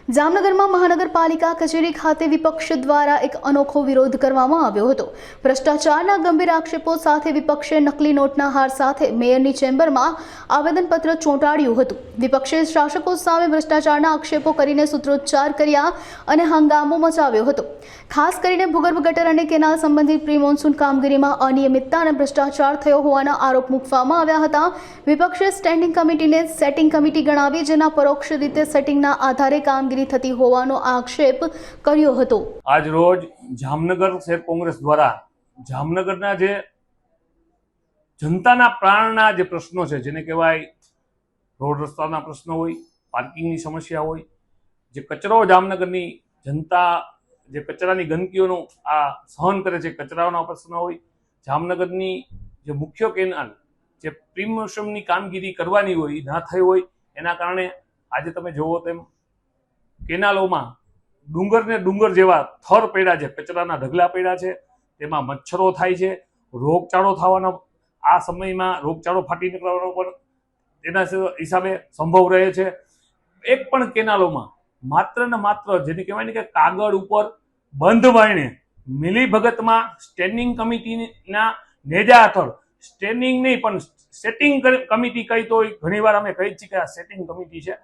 જામનગરમાં મહાનગરપાલિકા કચેરી ખાતે વિપક્ષ દ્વારા એક અનોખો વિરોધ કરવામાં આવ્યો હતો। ભ્રષ્ટાચારના ગંભીર આક્ષેપો સાથે વિપક્ષે નકલી નોટના હાર સાથે મેયરની ચેમ્બરમાં આવેદનપત્ર ચોંટાડ્યું હતું। વિપક્ષે શાસકો સામે ભ્રષ્ટાચારના આક્ષેપો કરીને સૂત્રોચ્ચાર કર્યા અને હંગામો મચાવ્યો હતો। ખાસ કરીને ભૂગર્ભ ગટર અને કેનાલ સંબંધિત પ્રી મોન્સૂન કામગીરીમાં અનિયમિતતા અને ભ્રષ્ટાચાર થયો હોવાના આરોપ મૂકવામાં આવ્યા હતા। વિપક્ષે સ્ટેન્ડિંગ કમિટીને સેટિંગ કમિટી ગણાવી, જેના પરોક્ષ રીતે સેટિંગના આધારે કામગીરી થતી હોવાનો આક્ષેપ કર્યો હતો। આજ રોજ જામનગર શહેર કોંગ્રેસ દ્વારા જામનગરના જે જનતાના પ્રાણના જે પ્રશ્નો છે, જેને કહેવાય રોડ રસ્તાના પ્રશ્નો હોય, પાર્કિંગની સમસ્યા હોય, જે કચરો જામનગરની જનતા જે કચરાની ગંદકીઓનું આ સહન કરે છે, કચરાના પ્રશ્ન હોય, જામનગરની જે મુખ્ય કેનાલ જે પ્રી મોન્સૂનની કામગીરી કરવાની હોય ના થઈ હોય, એના કારણે આજે તમે જોવો તેમ કેનાલોમાં ડુંગર ને ડુંગર જેવા થર પડ્યા છે, કચરાના ઢગલા પડ્યા છે, તેમાં મચ્છરો થાય છે, રોગચાળો થવાનો આ સમયમાં રોગચાળો ફાટી નીકળવાનો પણ તેના હિસાબે સંભવ રહે છે। એક પણ કેનાલોમાં માત્ર ને માત્ર જેને કહેવાય ને કે કાગળ ઉપર બંધ વાયણે મિલીભગતમાં સ્ટેન્ડિંગ કમિટીના નેજા હેઠળ સ્ટેન્ડિંગ નહીં પણ સેટિંગ કમિટી કહી તો ઘણીવાર અમે કહી છીએ કે આ સેટિંગ કમિટી છે।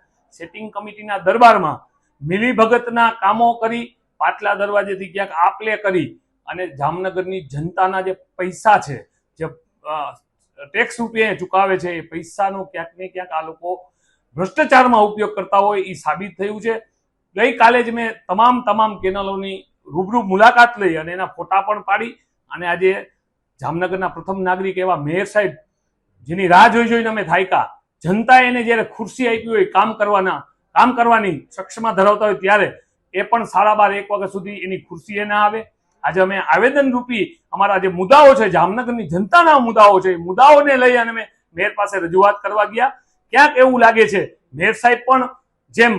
સેટિંગ કમિટીના દરબારમાં મિલીભગતના કામો કરી, પાટલા દરવાજેથી ક્યાંક આપલે કરી અને જામનગરની જનતાના જે પૈસા છે, જે ટેક્સ રૂપિયા ચૂકવે છે, એ પૈસાનો ક્યાંક ને ક્યાંક આ લોકો ભ્રષ્ટાચારમાં ઉપયોગ કરતા હોય એ સાબિત થયું છે। ગઈકાલે જ મેં તમામ કેનાલોની રૂબરૂ મુલાકાત લઈ અને એના ફોટા પણ પાડી અને આજે જામનગરના પ્રથમ નાગરિક એવા મેયર સાહેબ, જેની રાહ જોઈને અમે થાક્યા, જનતાએ એને જ્યારે ખુરશી આપી હોય કામ કરવાની સક્ષમતા ધરાવતા હોય, ત્યારે એ પણ 12:30 વાગ્યા સુધી એની ખુરશીએ ના આવે। આજે અમે આવેદન રૂપી અમારા જે મુદ્દાઓ છે, જામનગરની જનતાના મુદ્દાઓ છે, એ મુદ્દાઓને લઈ અને અમે મેયર પાસે રજૂઆત કરવા ગયા। ક્યાંક એવું લાગે છે મેયર સાહેબ પણ જેમ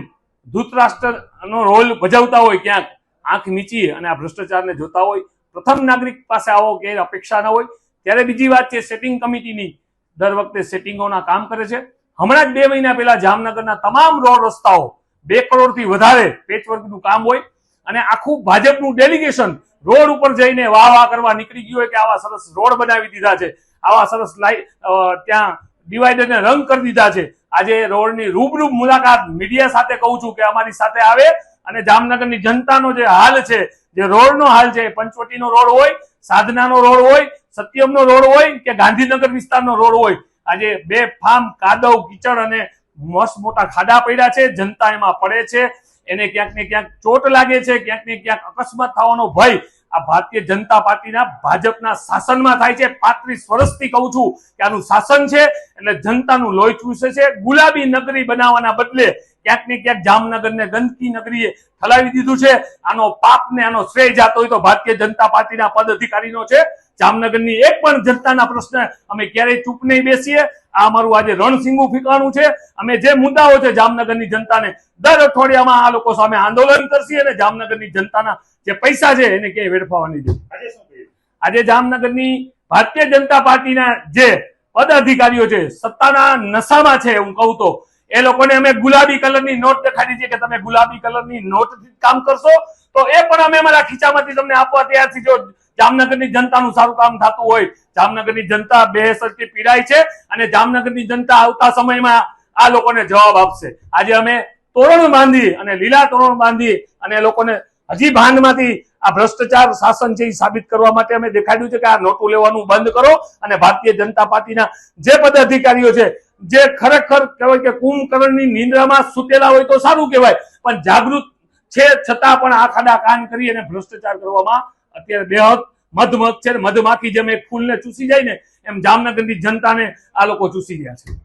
ધૃતરાષ્ટ્રનો રોલ ભજવતા હોય, ક્યાંક આંખ નીચી અને આ ભ્રષ્ટાચારને જોતા હોય, પ્રથમ નાગરિક પાસે આવો કે અપેક્ષા ન હોય। ત્યારે બીજી વાત છે સેટિંગ કમિટીની, દર વખતે સેટિંગોના કામ કરે છે। હમણાં જ 2 મહિના પહેલા જામનગરના તમામ રોડ રસ્તાઓ 2 કરોડથી વધારે પેચવર્કનું કામ હોય અને આખું ભાજપનું ડેલિગેશન રોડ ઉપર જઈને વાહ કરવા નીકળી ગયું હોય કે આવા સરસ રોડ બનાવી દીધા છે, આવા સરસ ત્યાં ડિવાઈડરને રંગ કરી દીધા છે। આજે રોડની રૂબરૂ મુલાકાત મીડિયા સાથે કહું છું કે અમારી સાથે આવે અને જામનગરની જનતાનો જે હાલ છે, જે રોડનો હાલ છે, પંચવટીનો રોડ હોય, સાધનાનો રોડ હોય, સત્યમનો રોડ હોય કે ગાંધીનગર વિસ્તારનો રોડ હોય, આજે બેફામ કાદવ કીચડ અને મસ્ત મોટા ખાડા પડ્યા છે। જનતા એમાં પડે છે, એને ક્યાંક ને ક્યાંક ચોટ લાગે છે, ક્યાંક ને ક્યાંક અકસ્માત થવાનો ભય આ ભારતીય જનતા પાર્ટીના ભાજપના શાસનમાં થાય છે। 35 વર્ષથી કહું છું કે આનું શાસન છે એટલે જનતાનું લોહી ચૂસે છે। ગુલાબી નગરી બનાવવાના બદલે ક્યાંક ને ક્યાંક જામનગરને ગંદકી નગરીએ ઠલાવી દીધું છે। આનો પાપ ને આનો શ્રેય જાતો હોય તો ભારતીય જનતા પાર્ટીના પદ અધિકારીનો છે। જામનગરની એક પણ જનતાના પ્રશ્ન અમે ક્યારેય ચૂપ નહીં બેસીએ। આ અમારું આજે રણસીંગું ફીકાણું છે। અમે જે મુદ્દાઓ છે જામનગરની જનતાને દર અઠવાડિયામાં આ લોકો સામે આંદોલન કરશે અને જામનગરની જનતાના જે પૈસા છે એને ક્યાંય વેડફાવાની છે। આજે જામનગરની ભારતીય જનતા પાર્ટીના જે પદ અધિકારીઓ છે, સત્તાના નશામાં છે, હું કહું તો એ લોકોને અમે ગુલાબી કલરની નોટ દેખાડી છે કે તમે ગુલાબી કલરની નોટથી કામ કરશો તો એ પણ અમે અમારા ખીચામાંથી તમને આપવા તૈયાર છીએ। જો જામનગરની જનતાનું સારું કામ થતું હોય, જામનગરની જનતા બેસરથી પીડાય છે અને જામનગરની જનતા આવતા સમયમાં આ લોકોને જવાબ આપશે। આજે અમે તોરણ બાંધી અને લીલા તોરણ બાંધી અને લોકોને હજી ભાનમાંથી આ ભ્રષ્ટાચાર શાસન છે એ સાબિત કરવા માટે અમે દેખાડ્યું છે કે આ નોટો લેવાનું બંધ કરો અને ભારતીય જનતા પાર્ટીના જે પદાધિકારીઓ છે, જે ખરેખર કહેવાય કે કુંભકર્ણની નિંદ્રામાં સૂતેલા હોય તો સારું કહેવાય, પણ જાગૃત છે છતાં પણ આ ખાડા કાન કરી અને ભ્રષ્ટાચાર કરવામાં અત્યારે બેહદ મધમત છે। મધમાખી જેમ એક ફૂલને ચૂસી જાય ને એમ જામનગરની જનતાને આ લોકો ચૂસી ગયા છે।